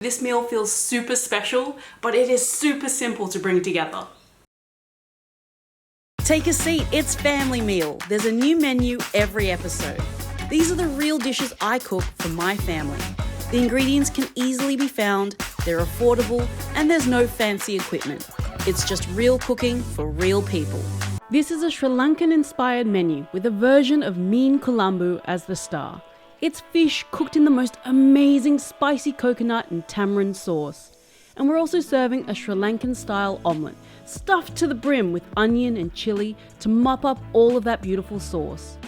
This meal feels super special, but it is super simple to bring together. Take a seat, it's family meal. There's a new menu every episode. These are the real dishes I cook for my family. The ingredients can easily be found, they're affordable, and there's no fancy equipment. It's just real cooking for real people. This is a Sri Lankan inspired menu with a version of MEEN KULAMBU as the star. It's fish cooked in the most amazing spicy coconut and tamarind sauce. And we're also serving a Sri Lankan style omelette, stuffed to the brim with onion and chilli to mop up all of that beautiful sauce.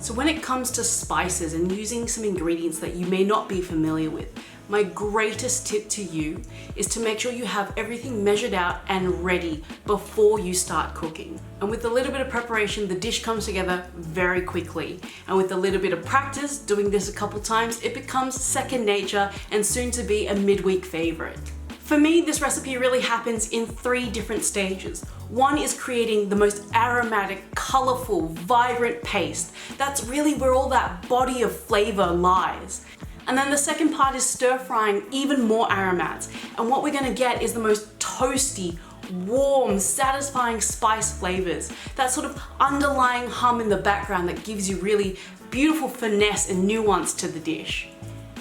So when it comes to spices and using some ingredients that you may not be familiar with, my greatest tip to you is to make sure you have everything measured out and ready before you start cooking. And with a little bit of preparation, the dish comes together very quickly. And with a little bit of practice, doing this a couple times, it becomes second nature and soon to be a midweek favorite. For me, this recipe really happens in 3 different stages. One is creating the most aromatic, colorful, vibrant paste. That's really where all that body of flavor lies. And then the second part is stir frying even more aromats. And what we're gonna get is the most toasty, warm, satisfying spice flavors. That sort of underlying hum in the background that gives you really beautiful finesse and nuance to the dish.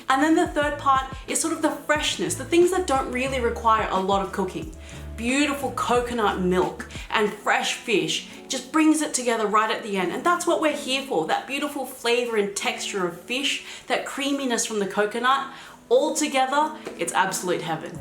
And then the third part is sort of the freshness, the things that don't really require a lot of cooking. Beautiful coconut milk and fresh fish just brings it together right at the end. And that's what we're here for, that beautiful flavor and texture of fish, that creaminess from the coconut. All together, it's absolute heaven.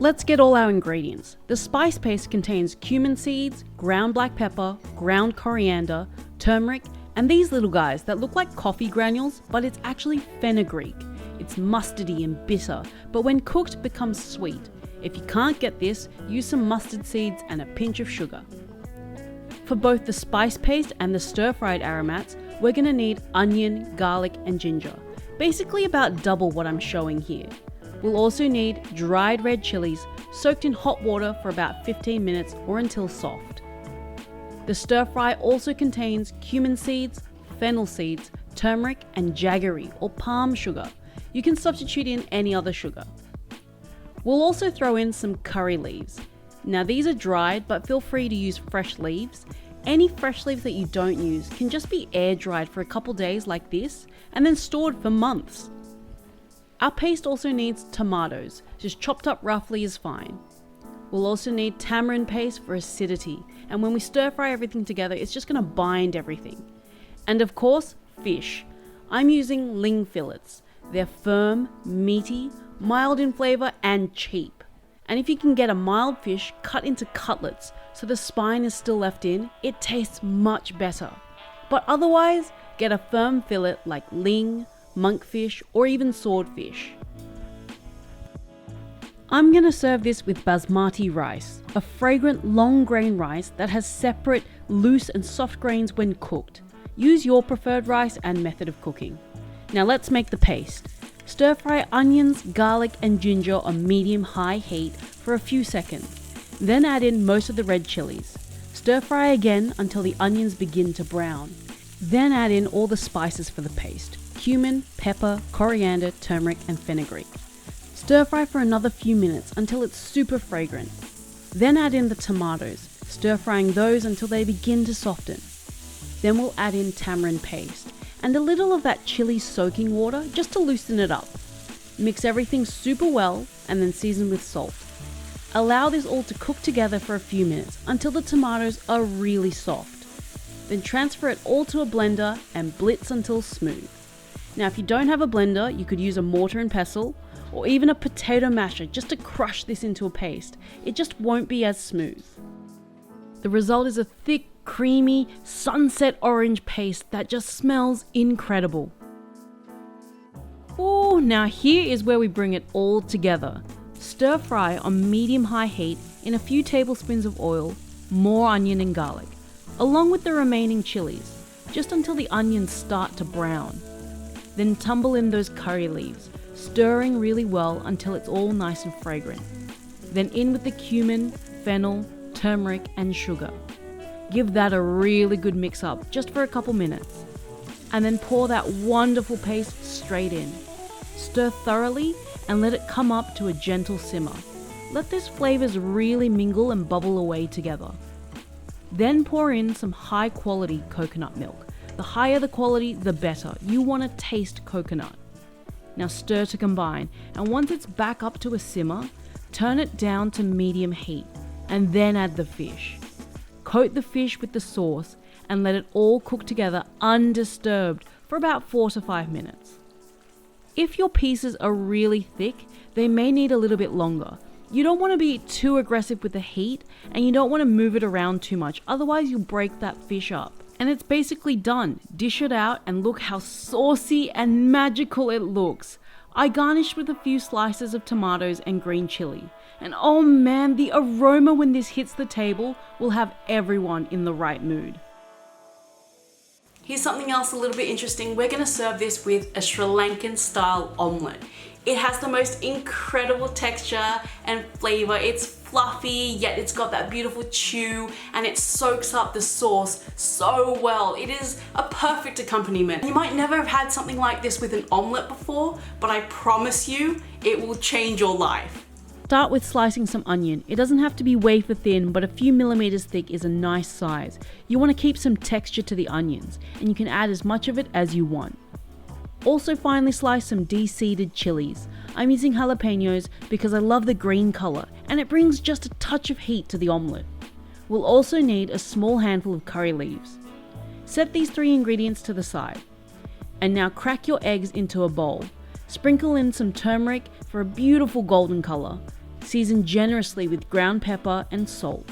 Let's get all our ingredients. The spice paste contains cumin seeds, ground black pepper, ground coriander, turmeric, and these little guys that look like coffee granules, but it's actually fenugreek. It's mustardy and bitter, but when cooked becomes sweet. If you can't get this, use some mustard seeds and a pinch of sugar. For both the spice paste and the stir-fried aromats, we're gonna need onion, garlic, and ginger. Basically about double what I'm showing here. We'll also need dried red chillies soaked in hot water for about 15 minutes or until soft. The stir-fry also contains cumin seeds, fennel seeds, turmeric, and jaggery or palm sugar. You can substitute in any other sugar. We'll also throw in some curry leaves. Now these are dried, but feel free to use fresh leaves. Any fresh leaves that you don't use can just be air dried for a couple days like this and then stored for months. Our paste also needs tomatoes, just chopped up roughly is fine. We'll also need tamarind paste for acidity, and when we stir fry everything together, it's just gonna bind everything. And of course, fish. I'm using ling fillets. They're firm, meaty, mild in flavor, and cheap. And if you can get a mild fish cut into cutlets so the spine is still left in, it tastes much better. But otherwise, get a firm fillet like ling, monkfish, or even swordfish. I'm gonna serve this with basmati rice, a fragrant long grain rice that has separate loose and soft grains when cooked. Use your preferred rice and method of cooking. Now let's make the paste. Stir fry onions, garlic, and ginger on medium-high heat for a few seconds. Then add in most of the red chilies. Stir fry again until the onions begin to brown. Then add in all the spices for the paste: cumin, pepper, coriander, turmeric, and fenugreek. Stir fry for another few minutes until it's super fragrant. Then add in the tomatoes, stir frying those until they begin to soften. Then we'll add in tamarind paste and a little of that chili soaking water just to loosen it up. Mix everything super well and then season with salt. Allow this all to cook together for a few minutes until the tomatoes are really soft. Then transfer it all to a blender and blitz until smooth. Now if you don't have a blender, you could use a mortar and pestle or even a potato masher just to crush this into a paste. It just won't be as smooth. The result is a thick, creamy, sunset orange paste that just smells incredible. Oh, now here is where we bring it all together. Stir fry on medium-high heat in a few tablespoons of oil, more onion and garlic, along with the remaining chilies, just until the onions start to brown. Then tumble in those curry leaves, stirring really well until it's all nice and fragrant. Then in with the cumin, fennel, turmeric, and sugar. Give that a really good mix up just for a couple minutes. And then pour that wonderful paste straight in. Stir thoroughly and let it come up to a gentle simmer. Let those flavors really mingle and bubble away together. Then pour in some high quality coconut milk. The higher the quality, the better. You want to taste coconut. Now stir to combine, and once it's back up to a simmer, turn it down to medium heat, and then add the fish. Coat the fish with the sauce and let it all cook together undisturbed for about 4 to 5 minutes. If your pieces are really thick, they may need a little bit longer. You don't want to be too aggressive with the heat, and you don't want to move it around too much, otherwise you'll break that fish up. And it's basically done. Dish it out and look how saucy and magical it looks. I garnished with a few slices of tomatoes and green chili. And oh man, the aroma when this hits the table will have everyone in the right mood. Here's something else a little bit interesting. We're going to serve this with a Sri Lankan style omelette. It has the most incredible texture and flavor. It's fluffy, yet it's got that beautiful chew, and it soaks up the sauce so well. It is a perfect accompaniment. You might never have had something like this with an omelette before, but I promise you, it will change your life. Start with slicing some onion. It doesn't have to be wafer thin, but a few millimeters thick is a nice size. You want to keep some texture to the onions, and you can add as much of it as you want. Also finely slice some de-seeded chillies. I'm using jalapenos because I love the green color, and it brings just a touch of heat to the omelette. We'll also need a small handful of curry leaves. Set these 3 ingredients to the side. And now crack your eggs into a bowl. Sprinkle in some turmeric for a beautiful golden color. Season generously with ground pepper and salt.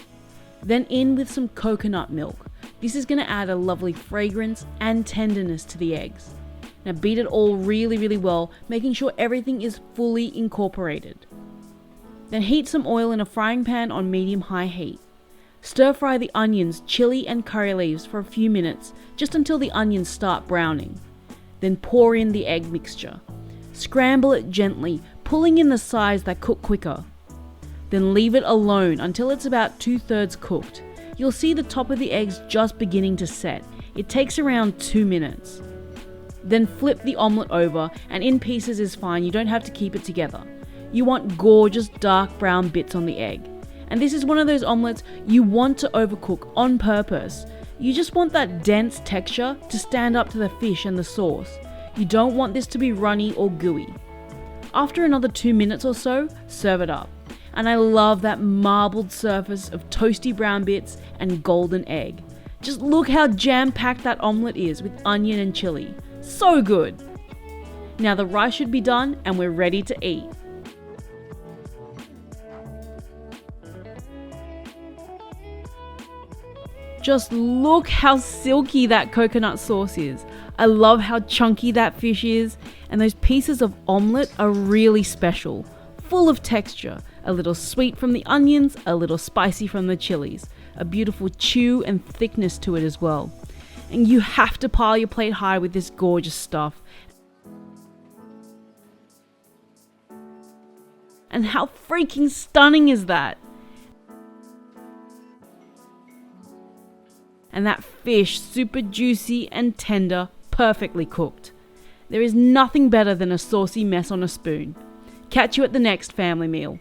Then in with some coconut milk. This is going to add a lovely fragrance and tenderness to the eggs. Now beat it all really well, making sure everything is fully incorporated. Then heat some oil in a frying pan on medium-high heat. Stir fry the onions, chili and curry leaves for a few minutes, just until the onions start browning. Then pour in the egg mixture. Scramble it gently, pulling in the sides that cook quicker. Then leave it alone until it's about 2/3 cooked. You'll see the top of the eggs just beginning to set. It takes around 2 minutes. Then flip the omelette over, and in pieces is fine, you don't have to keep it together. You want gorgeous dark brown bits on the egg. And this is one of those omelettes you want to overcook on purpose. You just want that dense texture to stand up to the fish and the sauce. You don't want this to be runny or gooey. After another 2 minutes or so, serve it up. And I love that marbled surface of toasty brown bits and golden egg. Just look how jam-packed that omelette is with onion and chili. So good! Now the rice should be done and we're ready to eat. Just look how silky that coconut sauce is. I love how chunky that fish is, and those pieces of omelette are really special. Full of texture, a little sweet from the onions, a little spicy from the chilies, a beautiful chew and thickness to it as well. And you have to pile your plate high with this gorgeous stuff. And how freaking stunning is that? And that fish, super juicy and tender, perfectly cooked. There is nothing better than a saucy mess on a spoon. Catch you at the next family meal.